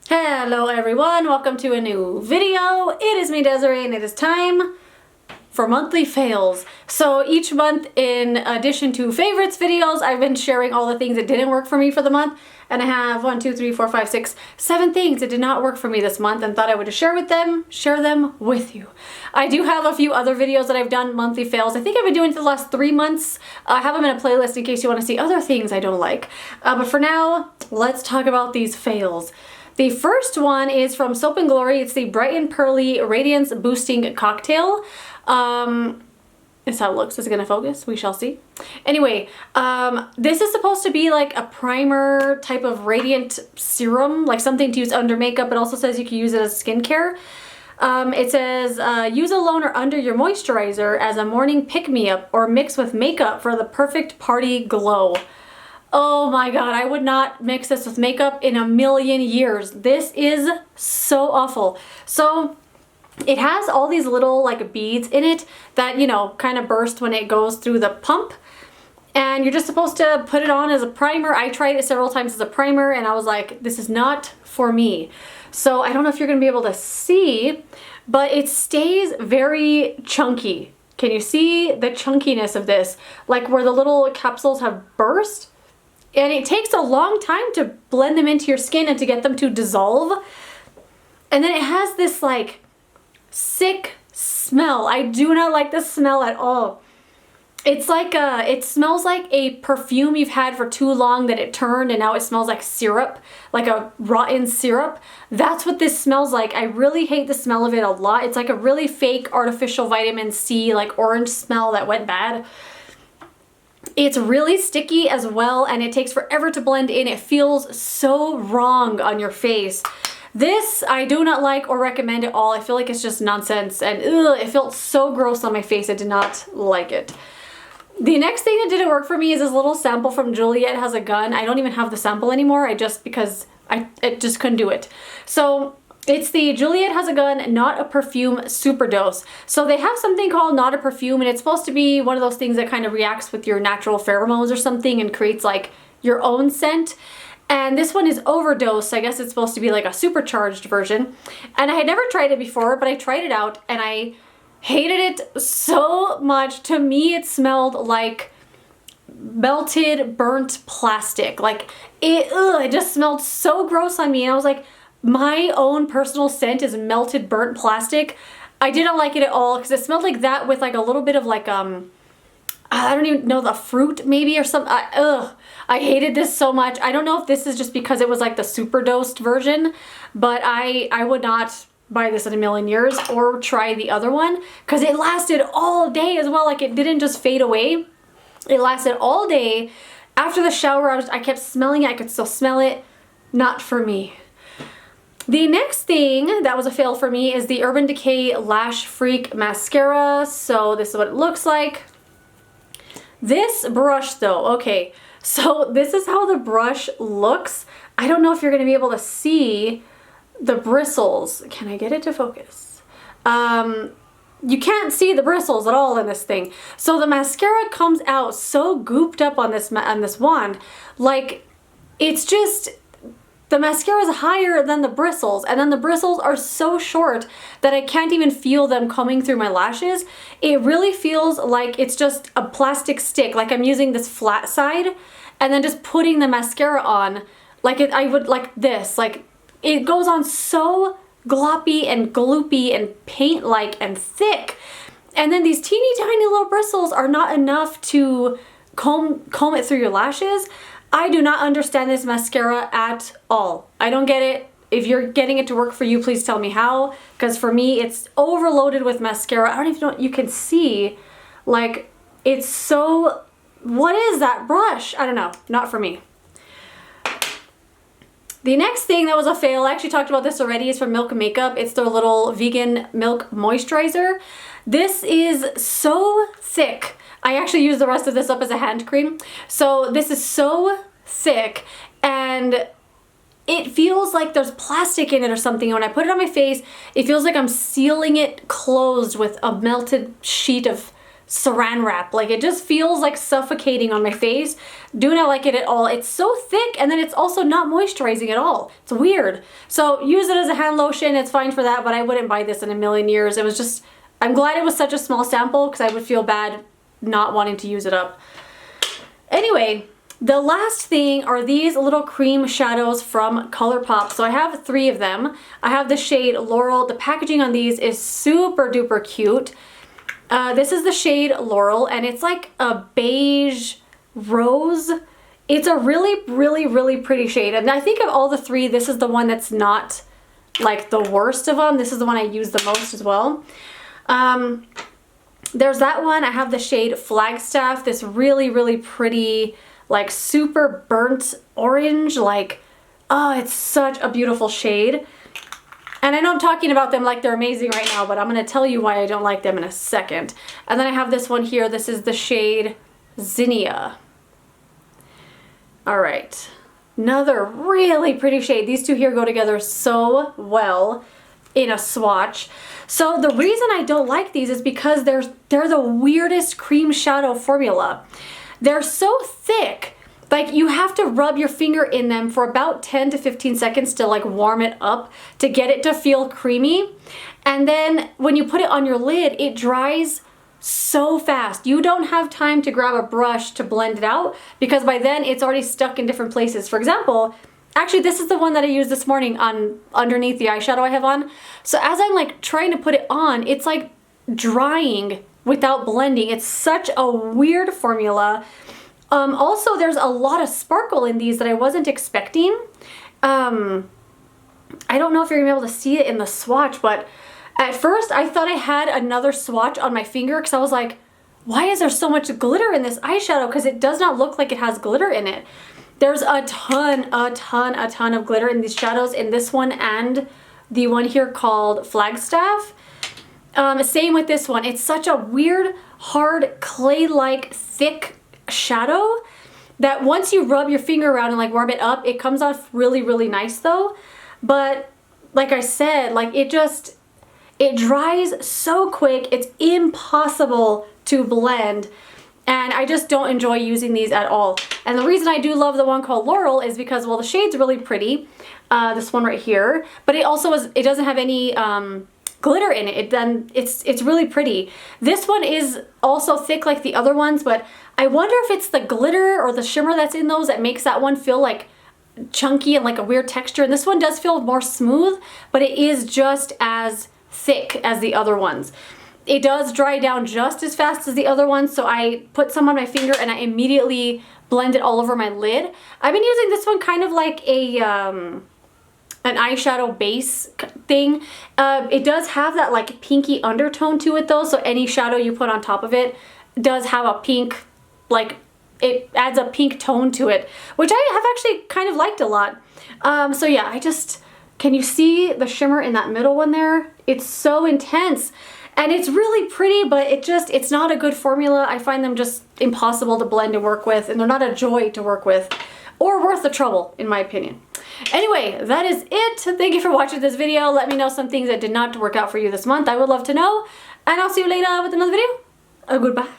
Hello everyone, welcome to a new video. It is me, Desiree, and it is time for monthly fails. So each month, in addition to favorites videos, I've been sharing all the things that didn't work for me for the month, and I have 1, 2, 3, 4, 5, 6, 7 things that did not work for me this month and thought I would just share them with you. I do have a few other videos that I've done monthly fails. I think I've been doing it for the last 3 months. I have them in a playlist in case you want to see other things I don't like. But for now, let's talk about these fails. The first one is from Soap & Glory. It's the Bright and Pearly Radiance Boosting Cocktail. That's how it looks. Is it going to focus? We shall see. Anyway, this is supposed to be like a primer type of radiant serum, like something to use under makeup. It also says you can use it as skincare. It says, use alone or under your moisturizer as a morning pick-me-up or mix with makeup for the perfect party glow. Oh my god, I would not mix this with makeup in a million years. This is so awful. So it has all these little like beads in it that, you know, kind of burst when it goes through the pump. And you're just supposed to put it on as a primer. I tried it several times as a primer and I was like, this is not for me. So I don't know if you're going to be able to see, but it stays very chunky. Can you see the chunkiness of this? Like where the little capsules have burst? And it takes a long time to blend them into your skin and to get them to dissolve. And then it has this like sick smell. I do not like the smell at all. It's like it smells like a perfume you've had for too long that it turned and now it smells like syrup, like a rotten syrup. That's what this smells like. I really hate the smell of it a lot. It's like a really fake artificial vitamin C, like orange smell that went bad. It's really sticky as well, and it takes forever to blend in. It feels so wrong on your face. This I do not like or recommend at all. I feel like it's just nonsense, and it felt so gross on my face. I did not like it. The next thing that didn't work for me is this little sample from Juliet Has a Gun. I don't even have the sample anymore. I just couldn't do it. So it's the Juliet Has a Gun Not a Perfume Superdose. So they have something called Not a Perfume, and it's supposed to be one of those things that kind of reacts with your natural pheromones or something and creates like your own scent. And this one is Overdose. I guess it's supposed to be like a supercharged version. And I had never tried it before, but I tried it out and I hated it so much. To me, it smelled like melted burnt plastic. Like it just smelled so gross on me. And I was like, my own personal scent is melted burnt plastic. I didn't like it at all because it smelled like that with like a little bit of like I don't even know, the fruit maybe or something. I hated this so much. I don't know if this is just because it was like the super dosed version, but I would not buy this in a million years or try the other one because it lasted all day as well. Like it didn't just fade away. It lasted all day. After the shower, I kept smelling it. I could still smell it. Not for me. The next thing that was a fail for me is the Urban Decay Lash Freak Mascara. So this is what it looks like. This brush though, okay, so this is how the brush looks. I don't know if you're going to be able to see the bristles. Can I get it to focus? You can't see the bristles at all in this thing. So the mascara comes out so gooped up on this wand. Like, it's just, the mascara is higher than the bristles, and then the bristles are so short that I can't even feel them coming through my lashes. It really feels like it's just a plastic stick, like I'm using this flat side and then just putting the mascara on like I would like this. Like it goes on so gloppy and gloopy and paint-like and thick. And then these teeny tiny little bristles are not enough to comb it through your lashes. I do not understand this mascara at all. I don't get it. If you're getting it to work for you, please tell me how. Because for me, it's overloaded with mascara. I don't even know what you can see. Like, it's so... What is that brush? I don't know. Not for me. The next thing that was a fail, I actually talked about this already, is from Milk Makeup. It's their little vegan milk moisturizer. This is so thick. I actually used the rest of this up as a hand cream. So this is so thick and it feels like there's plastic in it or something. When I put it on my face, it feels like I'm sealing it closed with a melted sheet of saran wrap. Like it just feels like suffocating on my face. Do not like it at all. It's so thick and then it's also not moisturizing at all. It's weird. So use it as a hand lotion. It's fine for that, but I wouldn't buy this in a million years. It was just, I'm glad it was such a small sample because I would feel bad not wanting to use it up. Anyway, the last thing are these little cream shadows from ColourPop. So I have 3 of them. I have the shade Laurel. The packaging on these is super duper cute. This is the shade Laurel and it's like a beige rose. It's a really, really, really pretty shade. And I think of all the 3, this is the one that's not like the worst of them. This is the one I use the most as well. There's that one. I have the shade Flagstaff, this really, really pretty, like super burnt orange, like, oh, it's such a beautiful shade. And I know I'm talking about them like they're amazing right now, but I'm gonna tell you why I don't like them in a second. And then I have this one here. This is the shade Zinnia. All right, another really pretty shade. These 2 here go together so well in a swatch. So the reason I don't like these is because they're the weirdest cream shadow formula. They're so thick, like you have to rub your finger in them for about 10 to 15 seconds to like warm it up to get it to feel creamy. And then when you put it on your lid, it dries so fast. You don't have time to grab a brush to blend it out because by then it's already stuck in different places. For example, actually this is the one that I used this morning on underneath the eyeshadow I have on. So as I'm like trying to put it on, it's like drying without blending. It's such a weird formula. Also, there's a lot of sparkle in these that I wasn't expecting. I don't know if you're gonna be able to see it in the swatch, but at first I thought I had another swatch on my finger because I was like, why is there so much glitter in this eyeshadow? Because it does not look like it has glitter in it. There's a ton of glitter in these shadows, in this one and the one here called Flagstaff. Same with this one. It's such a weird, hard, clay-like, thick shadow that once you rub your finger around and like warm it up, it comes off really, really nice though. But like I said, like it dries so quick, it's impossible to blend. And I just don't enjoy using these at all. And the reason I do love the one called Laurel is because, well, the shade's really pretty, this one right here, but it also it doesn't have any glitter in it. It's really pretty. This one is also thick like the other ones, but I wonder if it's the glitter or the shimmer that's in those that makes that one feel like chunky and like a weird texture. And this one does feel more smooth, but it is just as thick as the other ones. It does dry down just as fast as the other ones, so I put some on my finger and I immediately blend it all over my lid. I've been using this one kind of like an eyeshadow base thing. It does have that like pinky undertone to it though, so any shadow you put on top of it does have a pink, like it adds a pink tone to it, which I have actually kind of liked a lot. So yeah, can you see the shimmer in that middle one there? It's so intense. And it's really pretty, but it's not a good formula. I find them just impossible to blend and work with, and they're not a joy to work with, or worth the trouble, in my opinion. Anyway, that is it. Thank you for watching this video. Let me know some things that did not work out for you this month. I would love to know, and I'll see you later with another video. Goodbye.